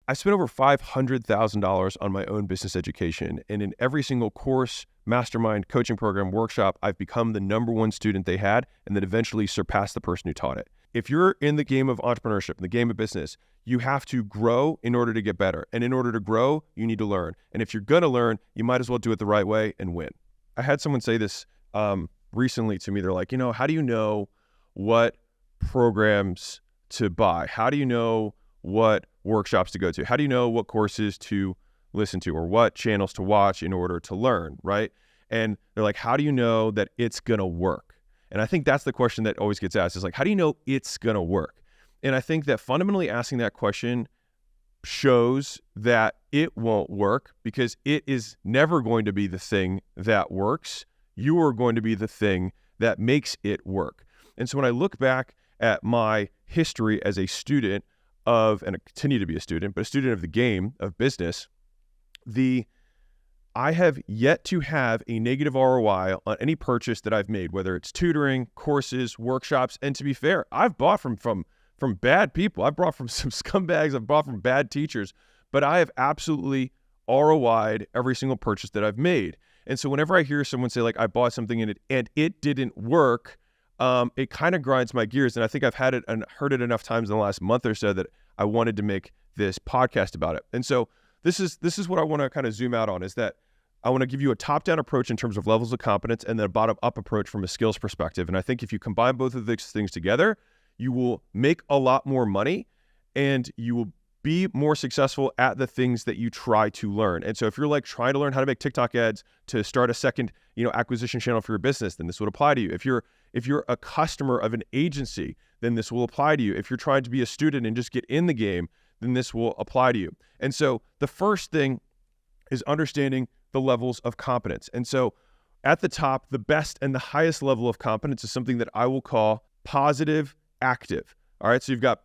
I spent over $500,000 on my own business education. And in every single course, mastermind, coaching program, workshop, I've become the number one student they had and then eventually surpassed the person who taught it. If you're in the game of entrepreneurship, in the game of business, you have to grow in order to get better. And in order to grow, you need to learn. And if you're going to learn, you might as well do it the right way and win. I had someone say this recently to me. They're like, how do you know what programs to buy? How do you know what workshops to go to? How do you know what courses to listen to or what channels to watch in order to learn, right? And they're like, how do you know that it's going to work? And I think that's the question that always gets asked is like, how do you know it's going to work? And I think that fundamentally asking that question shows that it won't work because it is never going to be the thing that works. You are going to be the thing that makes it work. And so when I look back at my history as a student of, and I continue to be a student, but a student of the game of business, I have yet to have a negative ROI on any purchase that I've made, whether it's tutoring, courses, workshops. And to be fair, I've bought from bad people. I've bought from some scumbags. I've bought from bad teachers, but I have absolutely ROI'd every single purchase that I've made. And so whenever I hear someone say like, I bought something in it and it didn't work, it kind of grinds my gears. And I think I've had it and heard it enough times in the last month or so that I wanted to make this podcast about it. And so this is what I want to kind of zoom out on, is that I want to give you a top-down approach in terms of levels of competence and then a bottom-up approach from a skills perspective. And I think if you combine both of these things together, you will make a lot more money and you will be more successful at the things that you try to learn. And so if you're like trying to learn how to make TikTok ads to start a second, acquisition channel for your business, then this would apply to you. If you're a customer of an agency, then this will apply to you. If you're trying to be a student and just get in the game, then this will apply to you. And so the first thing is understanding the levels of competence. And so at the top, the best and the highest level of competence is something that I will call positive active. All right. So you've got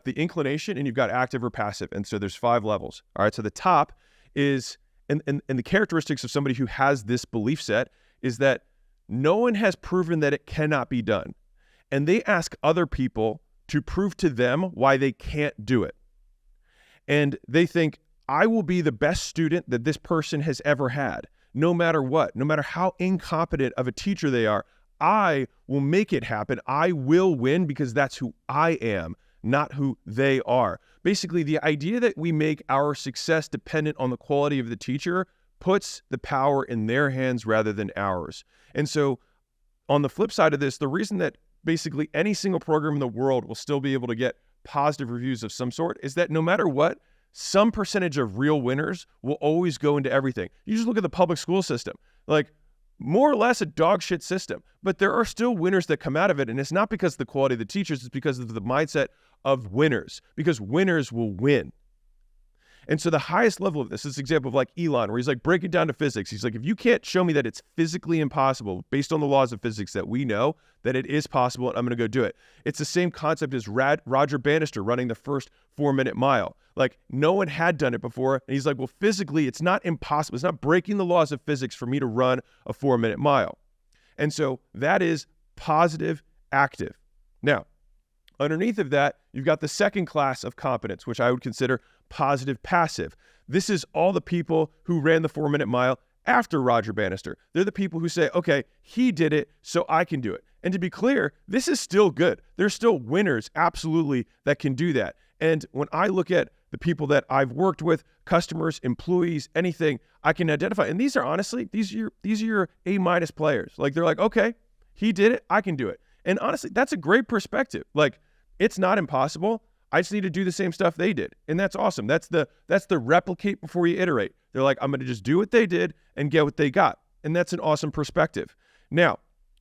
the inclination and you've got active or passive. And so there's 5 levels. All right. So the top is, and the characteristics of somebody who has this belief set is that no one has proven that it cannot be done. And they ask other people to prove to them why they can't do it. And they think, I will be the best student that this person has ever had, no matter what, no matter how incompetent of a teacher they are. I will make it happen. I will win because that's who I am, not who they are. Basically, the idea that we make our success dependent on the quality of the teacher puts the power in their hands rather than ours. And so on the flip side of this, the reason that basically any single program in the world will still be able to get positive reviews of some sort is that no matter what, some percentage of real winners will always go into everything. You just look at the public school system, like more or less a dog shit system, but there are still winners that come out of it. And it's not because of the quality of the teachers, it's because of the mindset of winners, because winners will win. And so the highest level of this is an example of like Elon, where he's like, break it down to physics. He's like, if you can't show me that it's physically impossible based on the laws of physics that we know that it is possible, I'm going to go do it. It's the same concept as Roger Bannister running the first 4-minute mile. Like no one had done it before. And he's like, well, physically, it's not impossible. It's not breaking the laws of physics for me to run a 4-minute mile. And so that is positive active. Now, underneath of that, you've got the second class of competence, which I would consider positive passive. This is all the people who ran the 4-minute mile after Roger Bannister. They're the people who say, okay, he did it, so I can do it. And to be clear, this is still good. There's still winners, absolutely, that can do that. And when I look at the people that I've worked with, customers, employees, anything, I can identify. And these are honestly, these are your A- players. Like they're like, okay, he did it, I can do it. And honestly, that's a great perspective. Like it's not impossible. I just need to do the same stuff they did. And that's awesome. That's the replicate before you iterate. They're like, I'm going to just do what they did and get what they got. And that's an awesome perspective. Now,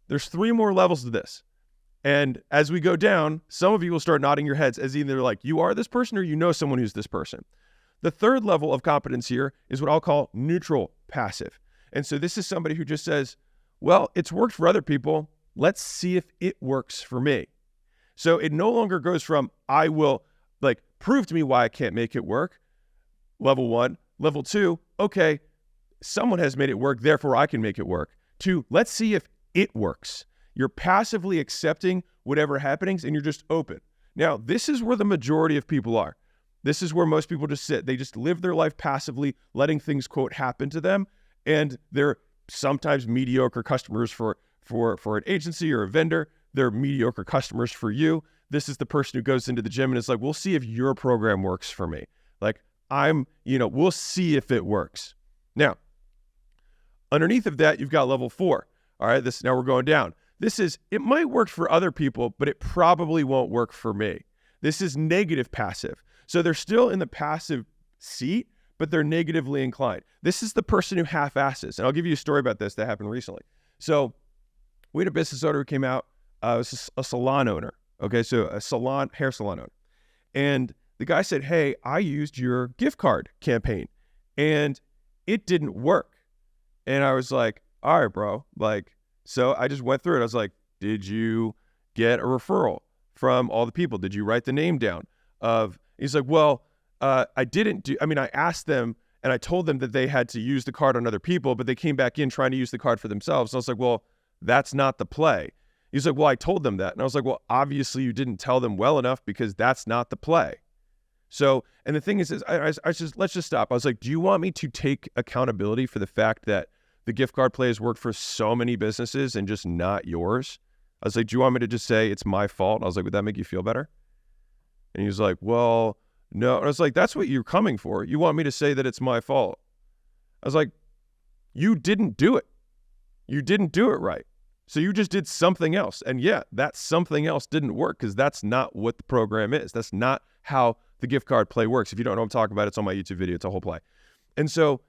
there's 3 more levels to this. And as we go down, some of you will start nodding your heads as either like you are this person or you know someone who's this person. The third level of competence here is what I'll call neutral passive. And so this is somebody who just says, well, it's worked for other people. Let's see if it works for me. So it no longer goes from, I will like prove to me why I can't make it work. Level 1. Level 2, okay, someone has made it work, therefore I can make it work. 2, let's see if it works. You're passively accepting whatever happenings and you're just open. Now, this is where the majority of people are. This is where most people just sit. They just live their life passively, letting things, quote, happen to them. And they're sometimes mediocre customers for an agency or a vendor. They're mediocre customers for you. This is the person who goes into the gym and is like, we'll see if your program works for me. Like, we'll see if it works. Now, underneath of that, you've got level 4. All right, now we're going down. It might work for other people, but it probably won't work for me. This is negative passive. So they're still in the passive seat, but they're negatively inclined. This is the person who half-asses. And I'll give you a story about this that happened recently. So we had a business owner who came out, was a salon owner. Okay, so hair salon owner. And the guy said, hey, I used your gift card campaign and it didn't work. And I was like, all right, bro. So I just went through it. I was like, did you get a referral from all the people? Did you write the name down he's like, well, I asked them and I told them that they had to use the card on other people, but they came back in trying to use the card for themselves. And I was like, well, that's not the play. He's like, well, I told them that. And I was like, well, obviously you didn't tell them well enough because that's not the play. So, and the thing is let's just stop. I was like, do you want me to take accountability for the fact that the gift card play has worked for so many businesses and just not yours? I was like, do you want me to just say it's my fault? I was like, would that make you feel better? And he was like, well, no. And I was like, that's what you're coming for. You want me to say that it's my fault. I was like, you didn't do it. You didn't do it right. So you just did something else. And yeah, that something else didn't work because that's not what the program is. That's not how the gift card play works. If you don't know what I'm talking about, it's on my YouTube video. It's a whole play. And so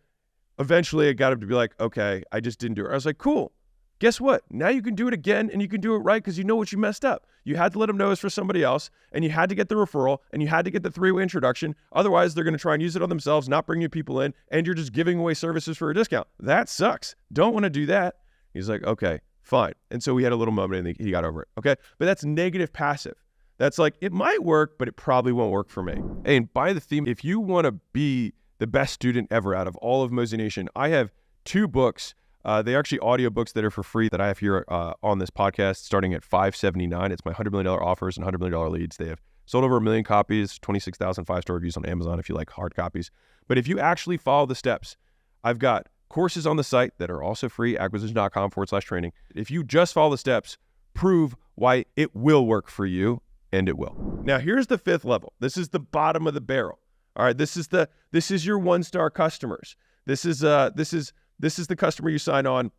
eventually I got him to be like, okay, I just didn't do it. I was like, cool. Guess what? Now you can do it again and you can do it right because you know what you messed up. You had to let them know it's for somebody else and you had to get the referral and you had to get the 3-way introduction. Otherwise, they're going to try and use it on themselves, not bring new people in, and you're just giving away services for a discount. That sucks. Don't want to do that. He's like, okay, fine. And so we had a little moment and he got over it. Okay. But that's negative passive. That's like, it might work, but it probably won't work for me. And by the theme, if you want to be the best student ever out of all of Mozi Nation, I have 2 books. They're actually audiobooks that are for free that I have here on this podcast starting at $579. It's my $100 million offers and $100 million leads. They have sold over 1 million copies, 26,000 5-star reviews on Amazon if you like hard copies. But if you actually follow the steps, I've got courses on the site that are also free, acquisition.com/training. If you just follow the steps, prove why it will work for you, and it will. Now, here's the 5th level. This is the bottom of the barrel. All right, this is your 1-star customers. This is the customer you sign on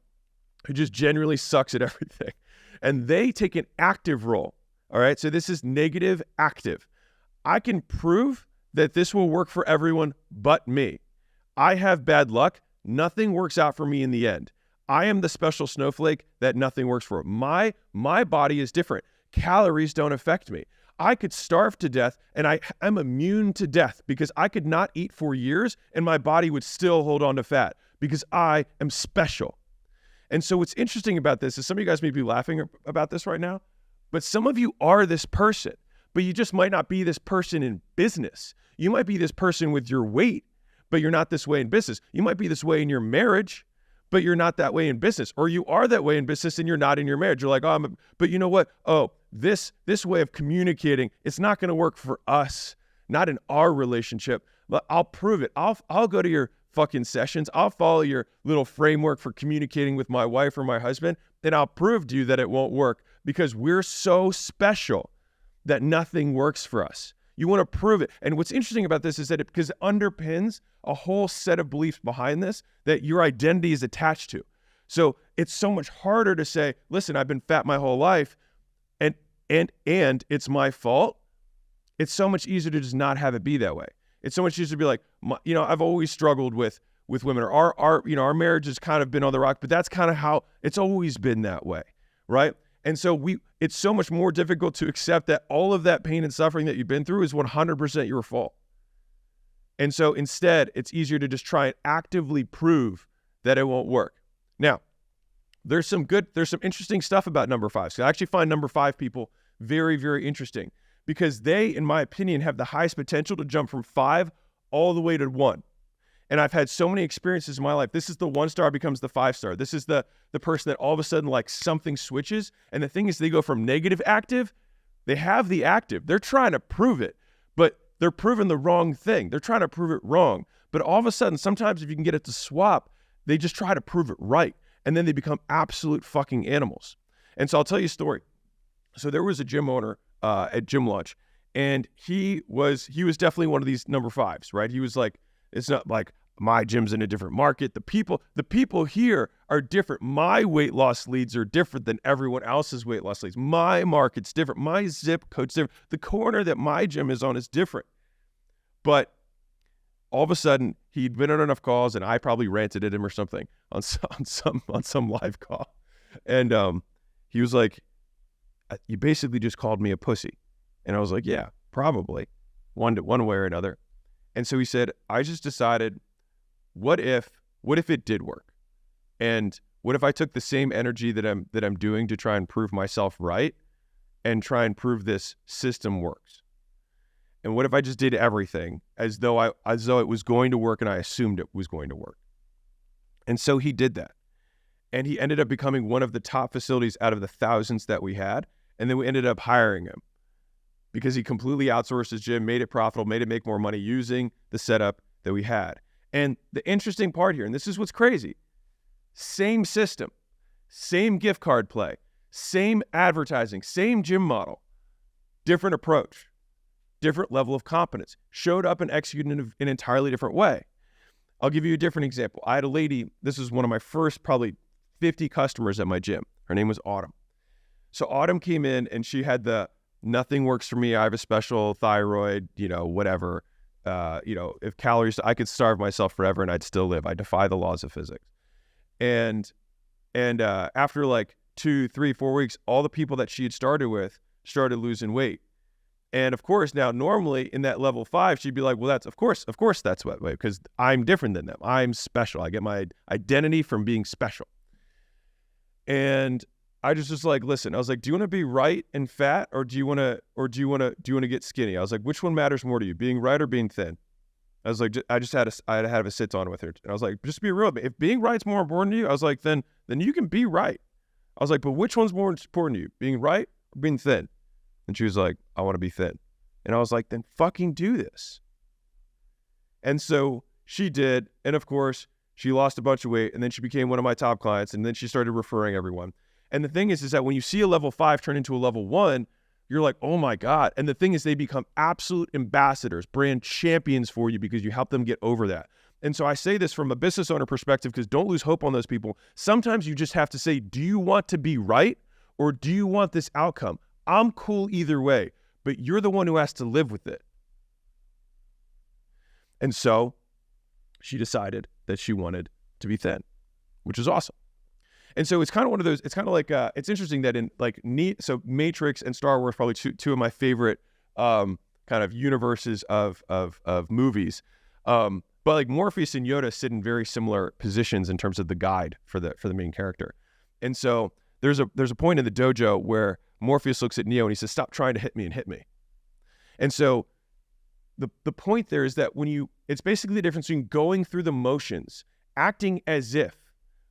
who just generally sucks at everything. And they take an active role. All right, so this is negative active. I can prove that this will work for everyone but me. I have bad luck. Nothing works out for me in the end. I am the special snowflake that nothing works for. My body is different. Calories don't affect me. I could starve to death and I'm immune to death because I could not eat for years and my body would still hold on to fat because I am special. And so what's interesting about this is some of you guys may be laughing about this right now, but some of you are this person, but you just might not be this person in business. You might be this person with your weight, but you're not this way in business. You might be this way in your marriage, but you're not that way in business. Or you are that way in business and you're not in your marriage. You're like, but you know what? Oh, this way of communicating, it's not going to work for us, not in our relationship. But I'll prove it. I'll go to your fucking sessions. I'll follow your little framework for communicating with my wife or my husband, and I'll prove to you that it won't work because we're so special that nothing works for us. You want to prove it. And what's interesting about this is that because it underpins a whole set of beliefs behind this that your identity is attached to. So it's so much harder to say, listen, I've been fat my whole life and it's my fault. It's so much easier to just not have it be that way. It's so much easier to be like, I've always struggled with women, or our marriage has kind of been on the rock, but that's kind of how it's always been that way, right? And so it's so much more difficult to accept that all of that pain and suffering that you've been through is 100% your fault. And so instead, it's easier to just try and actively prove that it won't work. Now, there's some interesting stuff about number 5. So I actually find number 5 people very, very interesting because they, in my opinion, have the highest potential to jump from 5 all the way to 1. And I've had so many experiences in my life. This is the 1-star becomes the 5-star. This is the person that all of a sudden like something switches. And the thing is they go from negative active, they have the active. They're trying to prove it. But They're proving the wrong thing. They're trying to prove it wrong. But all of a sudden, sometimes if you can get it to swap, they just try to prove it right. And then they become absolute fucking animals. And so I'll tell you a story. So there was a gym owner at gym lunch, and he was definitely one of these number fives, right? He was like, it's not like my gym's in a different market. The people here are different. My weight loss leads are different than everyone else's weight loss leads. My market's different. My zip code's different. The corner that my gym is on is different. But all of a sudden, he'd been on enough calls, and I probably ranted at him or something on some live call, and he was like, "You basically just called me a pussy," and I was like, "Yeah, probably, one way or another." And so he said, "I just decided, what if it did work, and what if I took the same energy that I'm doing to try and prove myself right, and try and prove this system works." And what if I just did everything as though it was going to work and I assumed it was going to work? And so he did that. And he ended up becoming one of the top facilities out of the thousands that we had. And then we ended up hiring him because he completely outsourced his gym, made it profitable, made it make more money using the setup that we had. And the interesting part here, and this is what's crazy, same system, same gift card play, same advertising, same gym model, different approach. Different level of competence, showed up and executed in an entirely different way. I'll give you a different example. I had a lady, this was one of my first probably 50 customers at my gym. Her name was Autumn. So Autumn came in and she had the, nothing works for me. I have a special thyroid, whatever. If calories, I could starve myself forever and I'd still live. I defy the laws of physics. And after like 2, 3, 4 weeks, all the people that she had started with started losing weight. And of course, now normally in that level 5, she'd be like, well, that's of course that's what way, because I'm different than them. I'm special. I get my identity from being special. And I just was like, listen, I was like, do you want to be right and fat, or do you want to get skinny? I was like, which one matters more to you, being right or being thin? I was like, I had to have a sit on with her. And I was like, just be real with me. If being right's more important to you, I was like, then you can be right. I was like, but which one's more important to you, being right or being thin? And she was like, I want to be thin. And I was like, then fucking do this. And so she did. And of course, she lost a bunch of weight. And then she became one of my top clients. And then she started referring everyone. And the thing is that when you see a level 5 turn into a level 1, you're like, oh my God. And the thing is, they become absolute ambassadors, brand champions for you because you help them get over that. And so I say this from a business owner perspective, because don't lose hope on those people. Sometimes you just have to say, do you want to be right, or do you want this outcome? I'm cool either way, but you're the one who has to live with it. And so she decided that she wanted to be thin, which is awesome. And so it's kind of one of those, it's kind of like, it's interesting that in like so Matrix and Star Wars, probably two of my favorite kind of universes of movies. But like Morpheus and Yoda sit in very similar positions in terms of the guide for the main character. And so there's a point in the dojo where Morpheus looks at Neo and he says, stop trying to hit me and hit me. And so the point there is that it's basically the difference between going through the motions, acting as if,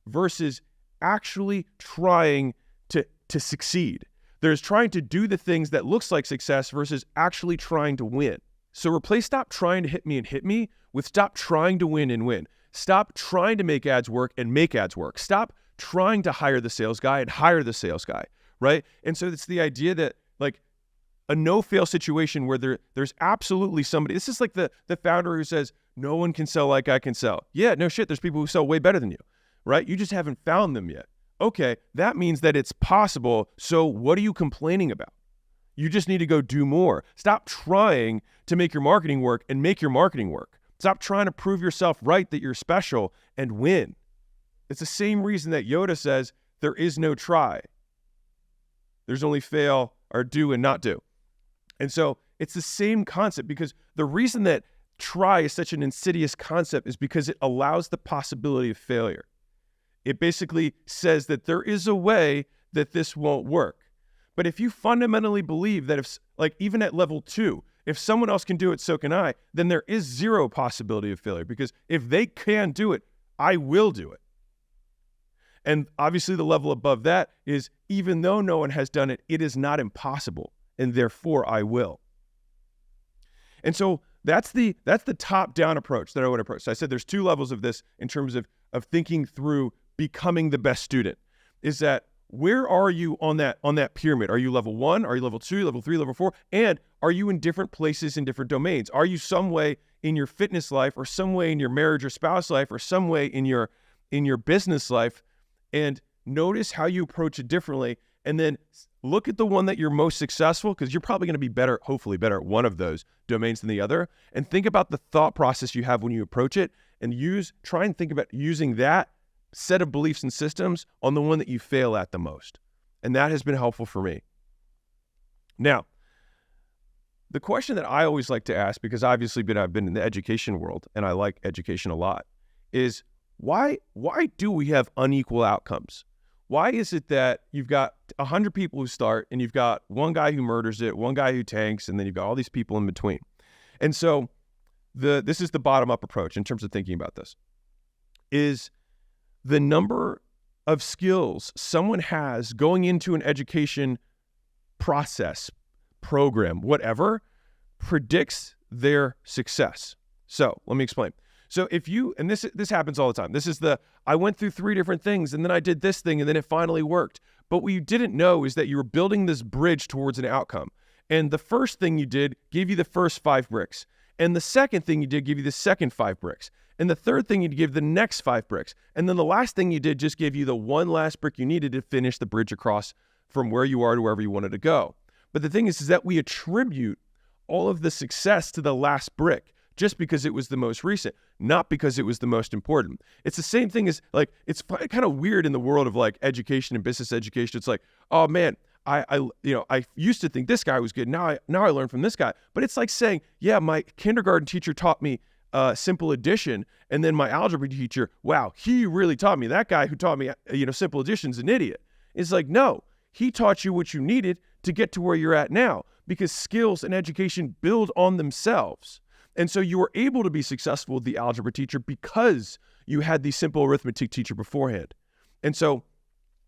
versus actually trying to succeed. There's trying to do the things that looks like success versus actually trying to win. So replace stop trying to hit me and hit me with stop trying to win and win. Stop trying to make ads work and make ads work. Stop trying to hire the sales guy and hire the sales guy. Right? And so it's the idea that like a no-fail situation where there's absolutely somebody, this is like the founder who says, no one can sell like I can sell. Yeah, no shit, there's people who sell way better than you, right? You just haven't found them yet. Okay, that means that it's possible, so what are you complaining about? You just need to go do more. Stop trying to make your marketing work and make your marketing work. Stop trying to prove yourself right that you're special and win. It's the same reason that Yoda says there is no try. There's only fail or do and not do. And so it's the same concept, because the reason that try is such an insidious concept is because it allows the possibility of failure. It basically says that there is a way that this won't work. But if you fundamentally believe that if, like even at level 2, if someone else can do it, so can I, then there is zero possibility of failure, because if they can do it, I will do it. And obviously the level above that is, even though no one has done it, it is not impossible, and therefore I will. And so that's the top-down approach that I would approach. So I said there's 2 levels of this in terms of thinking through becoming the best student. Is that where are you on that pyramid? Are you level 1? Are you level 2, level 3, level 4? And are you in different places in different domains? Are you some way in your fitness life, or some way in your marriage or spouse life, or some way in your business life? And notice how you approach it differently, and then look at the one that you're most successful, because you're probably going to be better, hopefully better at one of those domains than the other, and think about the thought process you have when you approach it, and try and think about using that set of beliefs and systems on the one that you fail at the most. And that has been helpful for me. Now, the question that I always like to ask, because obviously I've been in the education world and I like education a lot, is why do we have unequal outcomes? Why is it that you've got 100 people who start and you've got one guy who murders it, one guy who tanks, and then you've got all these people in between? And so this is the bottom-up approach in terms of thinking about this, is the number of skills someone has going into an education process, program, whatever, predicts their success. So let me explain. So if you, and this happens all the time. This is I went through 3 different things and then I did this thing and then it finally worked. But what you didn't know is that you were building this bridge towards an outcome. And the first thing you did gave you the first 5 bricks. And the second thing you did gave you the second 5 bricks. And the third thing you give the next 5 bricks. And then the last thing you did just gave you the one last brick you needed to finish the bridge across from where you are to wherever you wanted to go. But the thing is that we attribute all of the success to the last brick just because it was the most recent, not because it was the most important. It's the same thing as, like, it's kind of weird in the world of like education and business education. It's like, oh man, I used to think this guy was good. Now I learned from this guy. But it's like saying, yeah, my kindergarten teacher taught me simple addition, and then my algebra teacher, wow, he really taught me. That guy who taught me, simple addition's an idiot. It's like, no, he taught you what you needed to get to where you're at now, because skills and education build on themselves. And so you were able to be successful with the algebra teacher because you had the simple arithmetic teacher beforehand. And so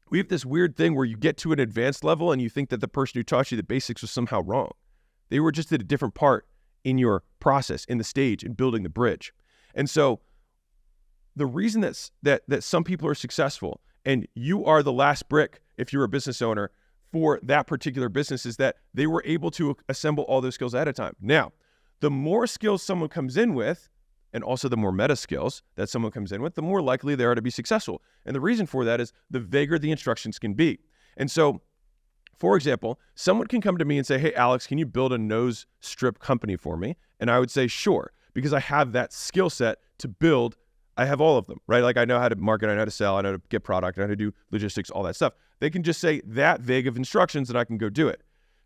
we have this weird thing where you get to an advanced level and you think that the person who taught you the basics was somehow wrong. They were just at a different part in your process, in the stage, in building the bridge. And so the reason that some people are successful and you are the last brick, if you're a business owner, for that particular business, is that they were able to assemble all those skills at a time. Now, the more skills someone comes in with, and also the more meta skills that someone comes in with, the more likely they are to be successful. And the reason for that is the vaguer the instructions can be. And so, for example, someone can come to me and say, hey, Alex, can you build a nose strip company for me? And I would say, sure, because I have that skill set to build. I have all of them, right? Like, I know how to market, I know how to sell, I know how to get product, I know how to do logistics, all that stuff. They can just say that vague of instructions and I can go do it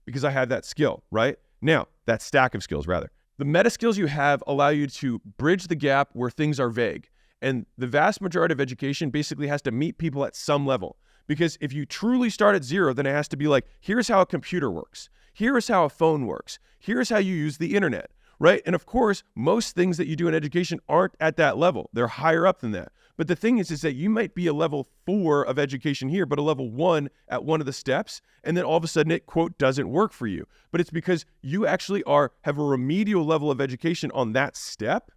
because I have that skill, right? Now, that stack of skills, rather. The meta skills you have allow you to bridge the gap where things are vague. And the vast majority of education basically has to meet people at some level. Because if you truly start at 0, then it has to be like, here's how a computer works. Here's how a phone works. Here's how you use the internet, right? And of course, most things that you do in education aren't at that level. They're higher up than that. But the thing is that you might be a level 4 of education here, but a level 1 at one of the steps, and then all of a sudden it, quote, doesn't work for you. But it's because you actually have a remedial level of education on that step,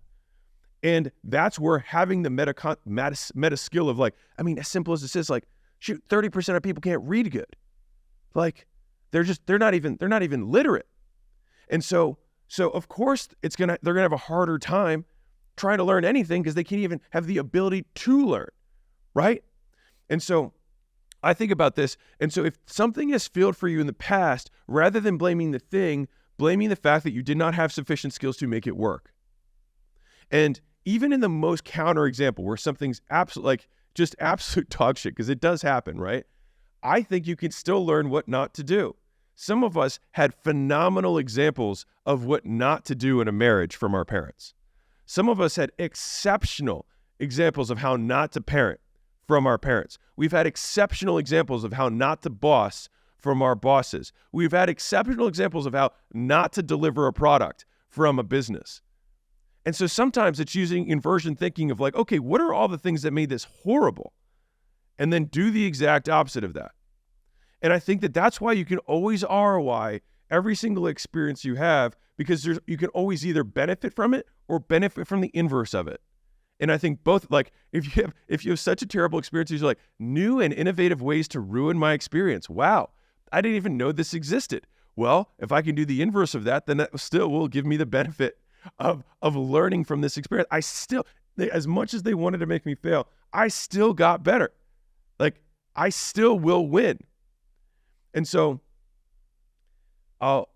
and that's where having the meta skill of, like, I mean, as simple as this is, like, shoot, 30% of people can't read good. Like, they're not even literate. And so of course they're gonna have a harder time trying to learn anything because they can't even have the ability to learn, right? And so I think about this. And so if something has failed for you in the past, rather than blaming the thing, blaming the fact that you did not have sufficient skills to make it work. And even in the most counter example where something's absolute dog shit, because it does happen, right? I think you can still learn what not to do. Some of us had phenomenal examples of what not to do in a marriage from our parents. Some of us had exceptional examples of how not to parent from our parents. We've had exceptional examples of how not to boss from our bosses. We've had exceptional examples of how not to deliver a product from a business. And so sometimes it's using inversion thinking of, like, okay, what are all the things that made this horrible? And then do the exact opposite of that. And I think that that's why you can always ROI every single experience you have, because you can always either benefit from it or benefit from the inverse of it. And I think both, like, if you have such a terrible experience, you're like, new and innovative ways to ruin my experience. Wow, I didn't even know this existed. Well, if I can do the inverse of that, then that still will give me the benefit of learning from this experience. As much as they wanted to make me fail, I still got better. Like, I still will win. And so I'll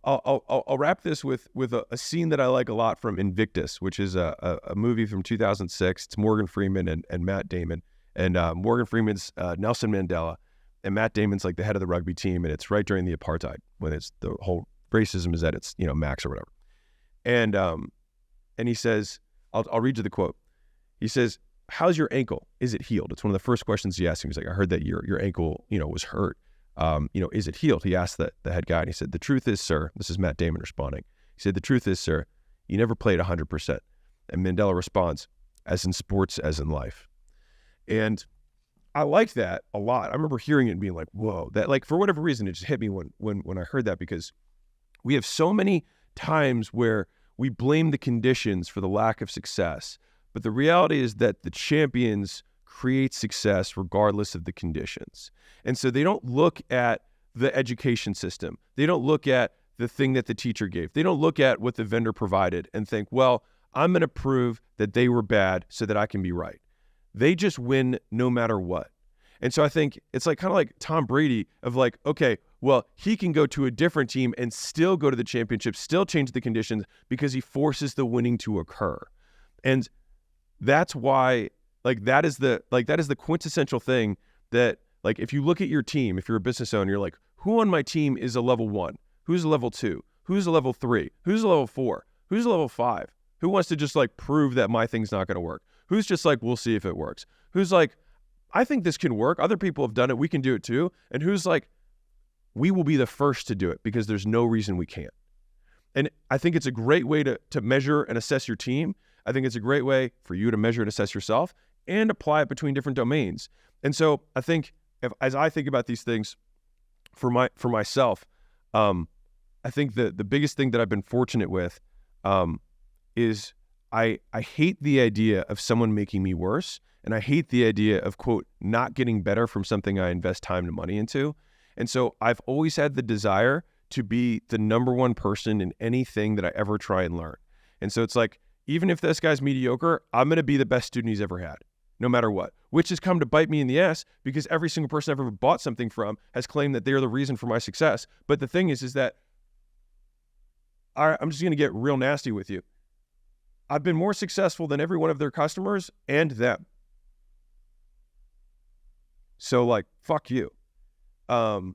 wrap this with a scene that I like a lot from Invictus, which is a movie from 2006. It's Morgan Freeman and Matt Damon. And Morgan Freeman's Nelson Mandela, and Matt Damon's like the head of the rugby team. And it's right during the apartheid, when it's the whole racism is at its max or whatever. And he says, I'll read you the quote. He says, "How's your ankle? Is it healed?" It's one of the first questions he asked him. He's like, "I heard that your ankle was hurt. Is it healed?" He asked the head guy, and he said, "The truth is, sir," this is Matt Damon responding. He said, "The truth is, sir, you never played 100%. And Mandela responds, "As in sports, as in life." And I like that a lot. I remember hearing it and being like, whoa, that, like, for whatever reason, it just hit me when I heard that, because we have so many times where we blame the conditions for the lack of success. But the reality is that the champions create success regardless of the conditions. And so they don't look at the education system. They don't look at the thing that the teacher gave. They don't look at what the vendor provided and think, well, I'm going to prove that they were bad so that I can be right. They just win no matter what. And so I think it's like kind of like Tom Brady of like, okay, well, he can go to a different team and still go to the championship, still change the conditions, because he forces the winning to occur. And that's why, that is the quintessential thing that, like, if you look at your team, if you're a business owner, you're like, who on my team is a level 1? Who's a level 2? Who's a level 3? Who's a level 4? Who's a level 5? Who wants to just like prove that my thing's not going to work? Who's just like, we'll see if it works? Who's like, I think this can work. Other people have done it. We can do it too. And who's like, we will be the first to do it because there's no reason we can't. And I think it's a great way to measure and assess your team. I think it's a great way for you to measure and assess yourself and apply it between different domains. And so I think as I think about these things for myself, I think the biggest thing that I've been fortunate with is I hate the idea of someone making me worse. And I hate the idea of, quote, not getting better from something I invest time and money into. And so I've always had the desire to be the number one person in anything that I ever try and learn. And so it's like, even if this guy's mediocre, I'm going to be the best student he's ever had, no matter what, which has come to bite me in the ass because every single person I've ever bought something from has claimed that they're the reason for my success. But the thing is that I'm just going to get real nasty with you. I've been more successful than every one of their customers and them. So like, fuck you. And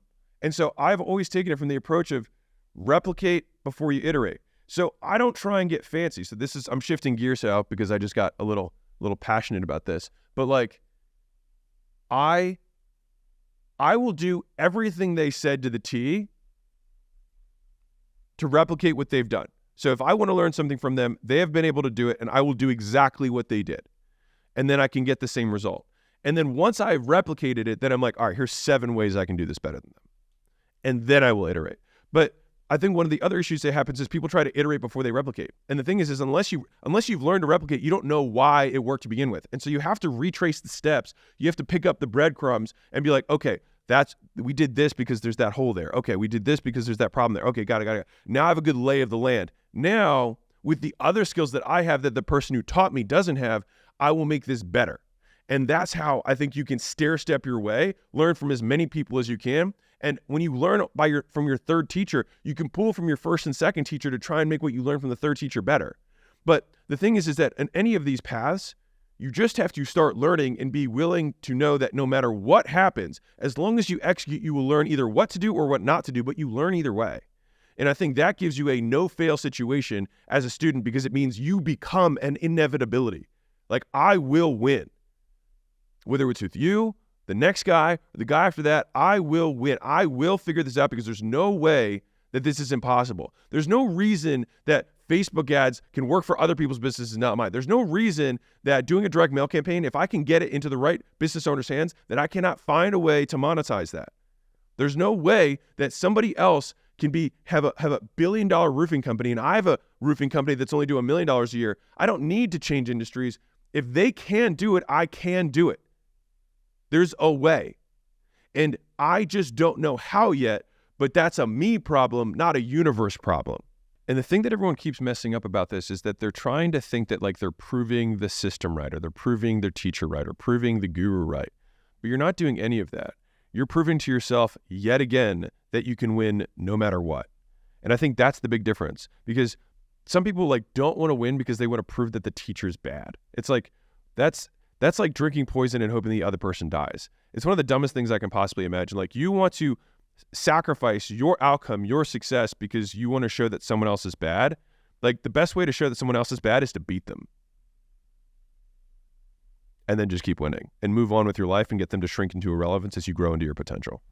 so I've always taken it from the approach of replicate before you iterate. So I don't try and get fancy. So I'm shifting gears out because I just got a little passionate about this. But like, I will do everything they said to the T to replicate what they've done. So if I want to learn something from them, they have been able to do it, and I will do exactly what they did. And then I can get the same result. And then once I've replicated it, then I'm like, all right, here's 7 ways I can do this better than them. And then I will iterate. But I think one of the other issues that happens is people try to iterate before they replicate. And the thing is unless you've learned to replicate, you don't know why it worked to begin with. And so you have to retrace the steps. You have to pick up the breadcrumbs and be like, okay, we did this because there's that hole there. Okay, we did this because there's that problem there. Okay, got it. Now I have a good lay of the land. Now, with the other skills that I have that the person who taught me doesn't have, I will make this better. And that's how I think you can stair-step your way, learn from as many people as you can. And when you learn from your third teacher, you can pull from your first and second teacher to try and make what you learn from the third teacher better. But the thing is that in any of these paths, you just have to start learning and be willing to know that no matter what happens, as long as you execute, you will learn either what to do or what not to do, but you learn either way. And I think that gives you a no-fail situation as a student because it means you become an inevitability. Like, I will win. Whether it's with you, the next guy, or the guy after that, I will win. I will figure this out because there's no way that this is impossible. There's no reason that Facebook ads can work for other people's businesses, not mine. There's no reason that doing a direct mail campaign, if I can get it into the right business owner's hands, that I cannot find a way to monetize that. There's no way that somebody else can have a $1 billion roofing company and I have a roofing company that's only doing $1 million a year. I don't need to change industries. If they can do it, I can do it. There's a way. And I just don't know how yet, but that's a me problem, not a universe problem. And the thing that everyone keeps messing up about this is that they're trying to think that like they're proving the system right, or they're proving their teacher right, or proving the guru right. But you're not doing any of that. You're proving to yourself yet again that you can win no matter what. And I think that's the big difference, because some people like don't want to win because they want to prove that the teacher's bad. It's like, that's like drinking poison and hoping the other person dies. It's one of the dumbest things I can possibly imagine. Like, you want to sacrifice your outcome, your success, because you want to show that someone else is bad. Like, the best way to show that someone else is bad is to beat them. And then just keep winning and move on with your life and get them to shrink into irrelevance as you grow into your potential.